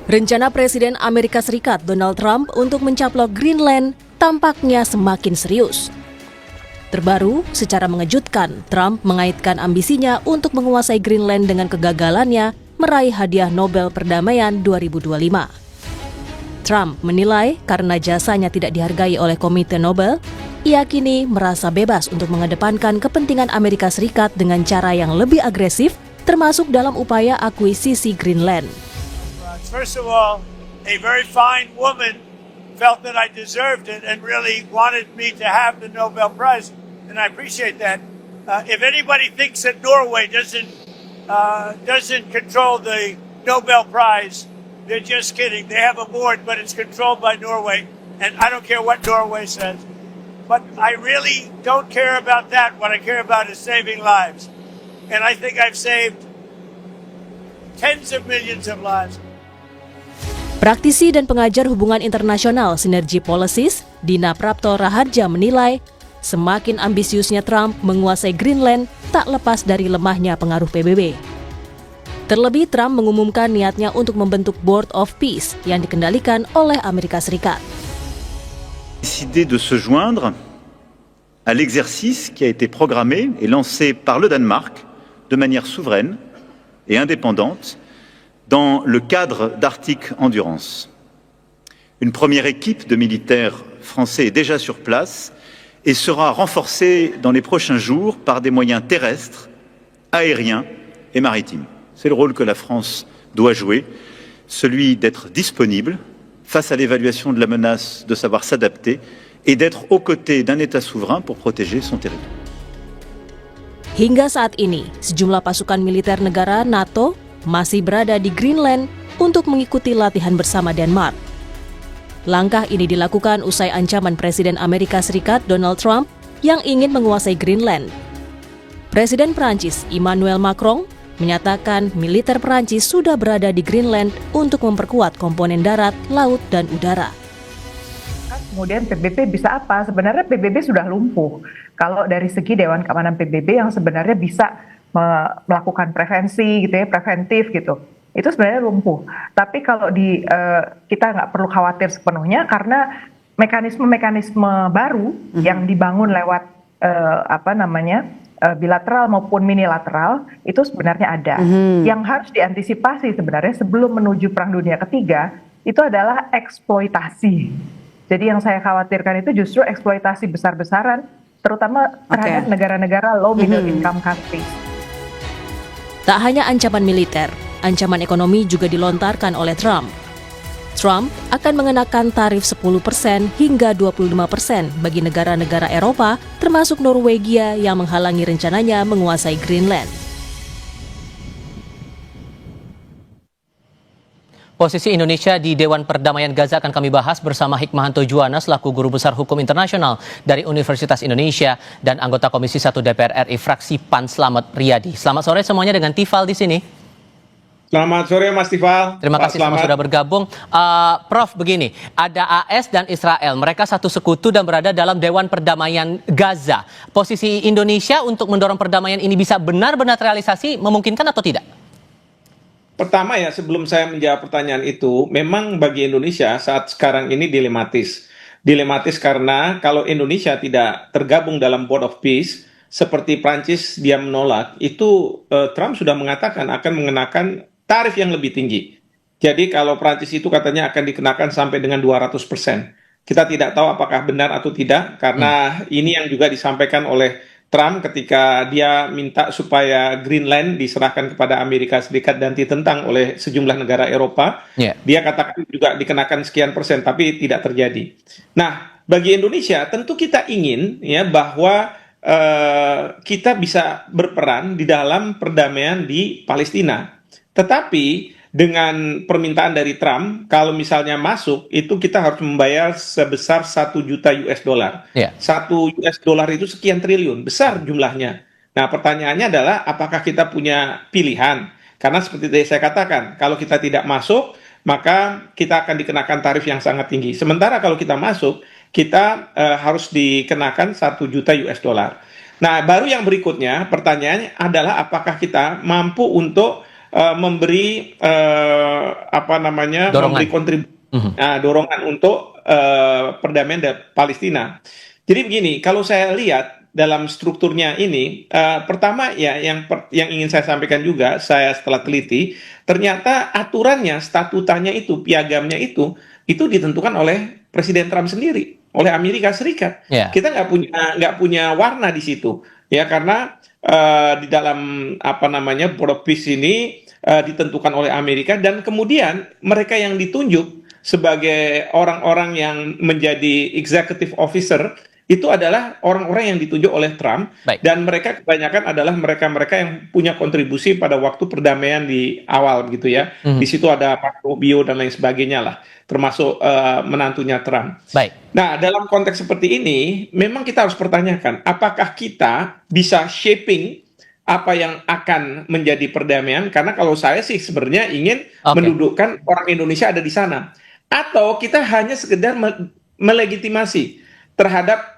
Rencana Presiden Amerika Serikat Donald Trump untuk mencaplok Greenland tampaknya semakin serius. Terbaru, secara mengejutkan, Trump mengaitkan ambisinya untuk menguasai Greenland dengan kegagalannya meraih hadiah Nobel Perdamaian 2025. Trump menilai karena jasanya tidak dihargai oleh Komite Nobel, ia kini merasa bebas untuk mengedepankan kepentingan Amerika Serikat dengan cara yang lebih agresif, termasuk dalam upaya akuisisi Greenland. First of all, a very fine woman felt that I deserved it and really wanted me to have the Nobel Prize, and I appreciate that. If anybody thinks that Norway doesn't control the Nobel Prize, they're just kidding. They have a board, but it's controlled by Norway, and I don't care what Norway says. But I really don't care about that. What I care about is saving lives, and I think I've saved tens of millions of lives. Praktisi dan pengajar hubungan internasional Synergy Policies, Dina Prapto Rahadja menilai, semakin ambisiusnya Trump menguasai Greenland tak lepas dari lemahnya pengaruh PBB. Terlebih, Trump mengumumkan niatnya untuk membentuk Board of Peace yang dikendalikan oleh Amerika Serikat. Décidé de se joindre à l'exercice qui a été programmé et lancé par le Danemark de manière souveraine et indépendante dans le cadre d'Arctic Endurance. Une première équipe de militaires français est déjà sur place et sera renforcée dans les prochains jours par des moyens terrestres, aériens et maritimes. C'est le rôle que la France doit jouer, celui d'être disponible face à l'évaluation de la menace, de savoir s'adapter et d'être aux côtés d'un État souverain pour protéger son territoire. Hingga saat ini, sejumlah pasukan militer negara NATO masih berada di Greenland untuk mengikuti latihan bersama Denmark. Langkah ini dilakukan usai ancaman Presiden Amerika Serikat Donald Trump yang ingin menguasai Greenland. Presiden Prancis Emmanuel Macron menyatakan militer Prancis sudah berada di Greenland untuk memperkuat komponen darat, laut, dan udara. Kemudian PBB bisa apa? Sebenarnya PBB sudah lumpuh. Kalau dari segi Dewan Keamanan PBB yang sebenarnya bisa melakukan prevensi gitu ya, preventif gitu, itu sebenarnya lumpuh. Tapi kalau kita nggak perlu khawatir sepenuhnya karena mekanisme-mekanisme baru yang dibangun lewat bilateral maupun minilateral itu sebenarnya ada. Yang harus diantisipasi sebenarnya sebelum menuju Perang Dunia Ketiga itu adalah eksploitasi. Jadi yang saya khawatirkan itu justru eksploitasi besar-besaran, terutama terhadap negara-negara low middle income countries. Tak hanya ancaman militer, ancaman ekonomi juga dilontarkan oleh Trump. Trump akan mengenakan tarif 10% hingga 25% bagi negara-negara Eropa, termasuk Norwegia yang menghalangi rencananya menguasai Greenland. Posisi Indonesia di Dewan Perdamaian Gaza akan kami bahas bersama Hikmahanto Juwana selaku Guru Besar Hukum Internasional dari Universitas Indonesia dan anggota Komisi 1 DPR RI fraksi PAN Slamet Riyadi. Selamat sore semuanya dengan Tifal di sini. Selamat sore Mas Tifal. Terima kasih semua sudah bergabung. Prof, begini, ada AS dan Israel, mereka satu sekutu dan berada dalam Dewan Perdamaian Gaza. Posisi Indonesia untuk mendorong perdamaian ini bisa benar-benar terrealisasi, memungkinkan atau tidak? Pertama ya, sebelum saya menjawab pertanyaan itu, memang bagi Indonesia saat sekarang ini dilematis. Dilematis karena kalau Indonesia tidak tergabung dalam Board of Peace, seperti Prancis dia menolak, itu Trump sudah mengatakan akan mengenakan tarif yang lebih tinggi. Jadi kalau Prancis itu katanya akan dikenakan sampai dengan 200%. Kita tidak tahu apakah benar atau tidak, karena ini yang juga disampaikan oleh Trump ketika dia minta supaya Greenland diserahkan kepada Amerika Serikat dan ditentang oleh sejumlah negara Eropa. Dia katakan juga dikenakan sekian persen, tapi tidak terjadi. Nah, bagi Indonesia tentu kita ingin ya bahwa kita bisa berperan di dalam perdamaian di Palestina. Tetapi dengan permintaan dari Trump, kalau misalnya masuk, itu kita harus membayar sebesar 1 juta US dollar. 1 US dollar itu sekian triliun, besar jumlahnya. Nah, pertanyaannya adalah apakah kita punya pilihan? Karena seperti tadi saya katakan, kalau kita tidak masuk, maka kita akan dikenakan tarif yang sangat tinggi. Sementara kalau kita masuk, kita harus dikenakan 1 juta US dollar. Nah, baru yang berikutnya, pertanyaannya adalah apakah kita mampu untuk memberi Dorongan. memberi dorongan untuk perdamaian Palestina. Jadi begini, kalau saya lihat dalam strukturnya ini, pertama ya yang ingin saya sampaikan juga, saya setelah teliti, ternyata aturannya, statutanya itu, piagamnya itu ditentukan oleh Presiden Trump sendiri, oleh Amerika Serikat. Ya. Kita nggak punya warna di situ, ya karena di dalam Board of Peace ini ditentukan oleh Amerika, dan kemudian mereka yang ditunjuk sebagai orang-orang yang menjadi executive officer itu adalah orang-orang yang ditunjuk oleh Trump. Baik. Dan mereka kebanyakan adalah mereka-mereka yang punya kontribusi pada waktu perdamaian di awal gitu ya. Di situ ada Pak Rubio dan lain sebagainya lah, termasuk menantunya Trump. Baik. Nah, dalam konteks seperti ini, memang kita harus pertanyakan, apakah kita bisa shaping apa yang akan menjadi perdamaian? Karena kalau saya sih sebenarnya ingin mendudukkan orang Indonesia ada di sana. Atau kita hanya sekedar melegitimasi terhadap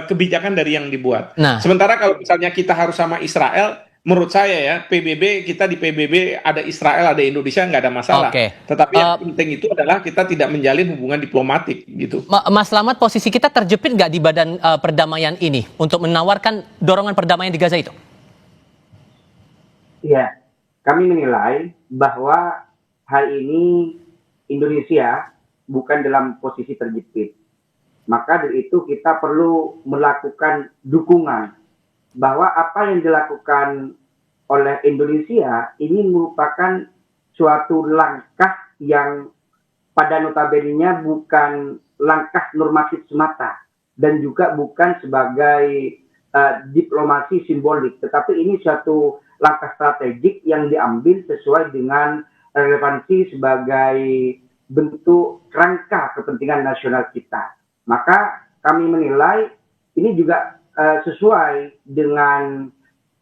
kebijakan dari yang dibuat. Nah. Sementara kalau misalnya kita harus sama Israel, menurut saya ya, kita di PBB ada Israel, ada Indonesia, nggak ada masalah. Tetapi yang penting itu adalah kita tidak menjalin hubungan diplomatik gitu. Mas Slamet, posisi kita terjepit nggak di badan perdamaian ini untuk menawarkan dorongan perdamaian di Gaza itu? Iya, kami menilai bahwa hal ini Indonesia bukan dalam posisi terjepit. Maka dari itu kita perlu melakukan dukungan bahwa apa yang dilakukan oleh Indonesia ini merupakan suatu langkah yang pada notabene-nya bukan langkah normatif semata dan juga bukan sebagai diplomasi simbolik, tetapi ini suatu langkah strategik yang diambil sesuai dengan relevansi sebagai bentuk kerangka kepentingan nasional kita. Maka kami menilai ini juga sesuai dengan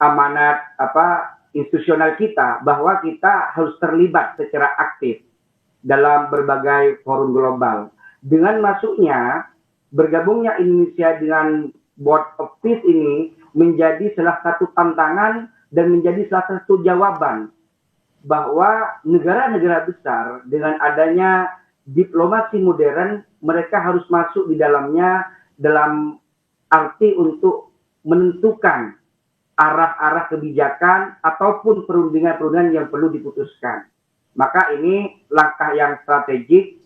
amanat institusional kita bahwa kita harus terlibat secara aktif dalam berbagai forum global. Dengan masuknya, bergabungnya Indonesia dengan Board of Peace ini menjadi salah satu tantangan dan menjadi salah satu jawaban bahwa negara-negara besar dengan adanya diplomasi modern, mereka harus masuk di dalamnya dalam arti untuk menentukan arah-arah kebijakan ataupun perundingan-perundingan yang perlu diputuskan. Maka ini langkah yang strategik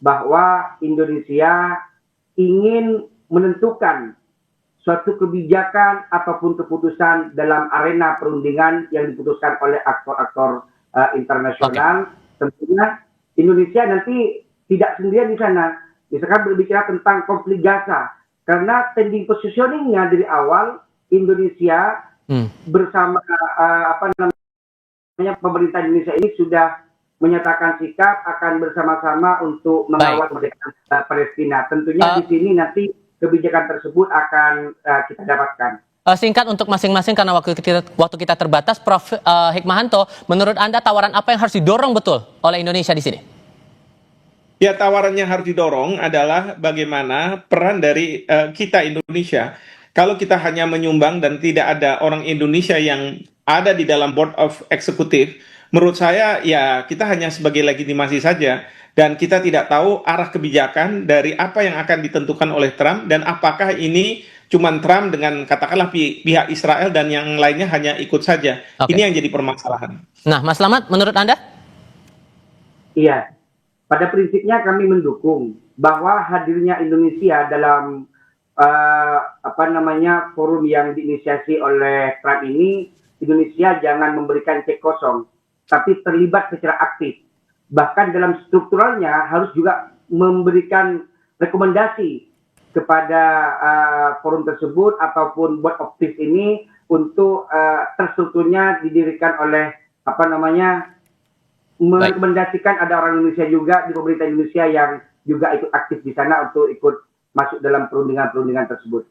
bahwa Indonesia ingin menentukan suatu kebijakan ataupun keputusan dalam arena perundingan yang diputuskan oleh aktor-aktor internasional. Tentunya Indonesia nanti tidak sendirian di sana. Misalkan berbicara tentang konflik Gaza, karena standing positioning-nya dari awal Indonesia bersama pemerintah Indonesia ini sudah menyatakan sikap akan bersama-sama untuk mengawal kemerdekaan Palestina. Tentunya di sini nanti kebijakan tersebut akan kita dapatkan. Singkat untuk masing-masing karena waktu kita terbatas, Prof. Hikmahanto, menurut Anda tawaran apa yang harus didorong betul oleh Indonesia di sini? Ya, tawarannya harus didorong adalah bagaimana peran dari kita Indonesia. Kalau kita hanya menyumbang dan tidak ada orang Indonesia yang ada di dalam Board of Executive, menurut saya ya kita hanya sebagai legitimasi saja. Dan kita tidak tahu arah kebijakan dari apa yang akan ditentukan oleh Trump dan apakah ini cuma Trump dengan katakanlah pihak Israel dan yang lainnya hanya ikut saja. Ini yang jadi permasalahan. Nah, Mas Slamet, menurut Anda? Iya, pada prinsipnya kami mendukung bahwa hadirnya Indonesia dalam forum yang diinisiasi oleh Trump ini, Indonesia jangan memberikan cek kosong, tapi terlibat secara aktif. Bahkan dalam strukturalnya harus juga memberikan rekomendasi kepada forum tersebut ataupun Board of Peace ini untuk terstrukturnya didirikan oleh merekomendasikan ada orang Indonesia juga di pemerintah Indonesia yang juga ikut aktif di sana untuk ikut masuk dalam perundingan-perundingan tersebut.